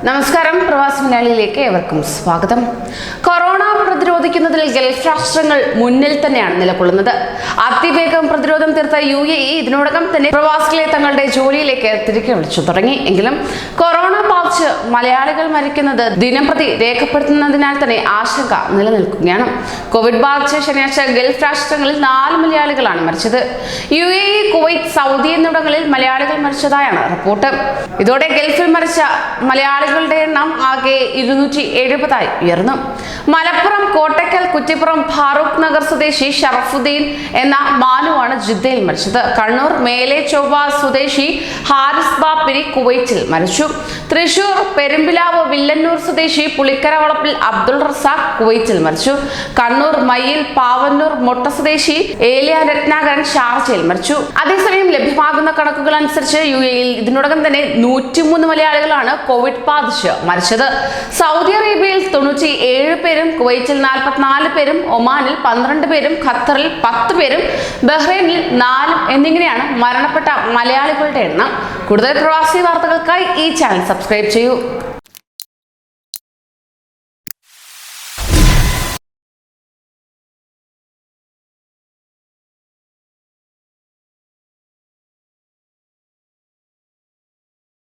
നമസ്കാരം, പ്രവാസി മലയാളിയിലേക്ക് ഏവർക്കും സ്വാഗതം. കൊറോണ പ്രതിരോധിക്കുന്നതിൽ ഗൾഫ് രാഷ്ട്രങ്ങൾ മുന്നിൽ തന്നെയാണ് നിലകൊള്ളുന്നത്. അതിവേഗം പ്രതിരോധം തീർത്ത UAE ഇതിനോടകം തന്നെ പ്രവാസികളെ തങ്ങളുടെ ജോലിയിലേക്ക് തിരികെ വിളിച്ചു തുടങ്ങി. എങ്കിലും കൊറോണ ബാധിച്ച് മലയാളികൾ മരിക്കുന്നത് ദിനംപ്രതി രേഖപ്പെടുത്തുന്നതിനാൽ തന്നെ ആശങ്ക നിലനിൽക്കുകയാണ്. കോവിഡ് ബാധിച്ച് ശനിയാഴ്ച ഗൾഫ് രാഷ്ട്രങ്ങളിൽ 4 മലയാളികളാണ് മരിച്ചത്. UAE, കുവൈറ്റ്, സൗദി എന്നിവിടങ്ങളിൽ മലയാളികൾ മരിച്ചതായാണ് റിപ്പോർട്ട്. ഇതോടെ ഗൾഫിൽ മരിച്ച മലയാളികളുടെ എണ്ണം ആകെ 270 ഉയർന്നു. മലപ്പുറം കോട്ടക്കൽ കുറ്റിപ്പുറം ഫാറൂഖ് നഗർ സ്വദേശി ഷറഫുദ്ദീൻ എന്ന മാനുവാണ് ജിദ്ദയിൽ മരിച്ചത്. കണ്ണൂർ മേലെ ചൊവ്വ സ്വദേശി ഹാരിസ് ബാപ്പിരി കുവൈറ്റിൽ മരിച്ചു. തൃശൂർ പെരുമ്പിലാവ് വില്ലന്നൂർ സ്വദേശി പുളിക്കര വളപ്പിൽ അബ്ദുൾ റസാഖ് കുവൈറ്റിൽ മരിച്ചു. കണ്ണൂർ മയ്യിൽ പാവന്നൂർ മൊട്ട സ്വദേശി ഏലിയ രത്നാകരൻ ഷാർജയിൽ മരിച്ചു. അതേസമയം ലഭ്യമാകുന്ന കണക്കുകൾ അനുസരിച്ച് UAEയിൽ ഇതിനോടകം തന്നെ 103 മലയാളികളാണ് കോവിഡ് ബാധിച്ച് മരിച്ചത്. സൗദി അറേബ്യയിൽ 97 പേരും, കുവൈറ്റിൽ 44 പേരും, ഒമാനിൽ 12 പേരും, ഖത്തറിൽ 10 പേരും, ബഹ്റൈനിൽ 4 എന്നിങ്ങനെയാണ് മരണപ്പെട്ട മലയാളികളുടെ എണ്ണം. കൂടുതൽ പ്രവാസി വാർത്തകൾക്കായി ഈ ചാനൽ സബ്സ്ക്രൈബ് ചെയ്യൂ.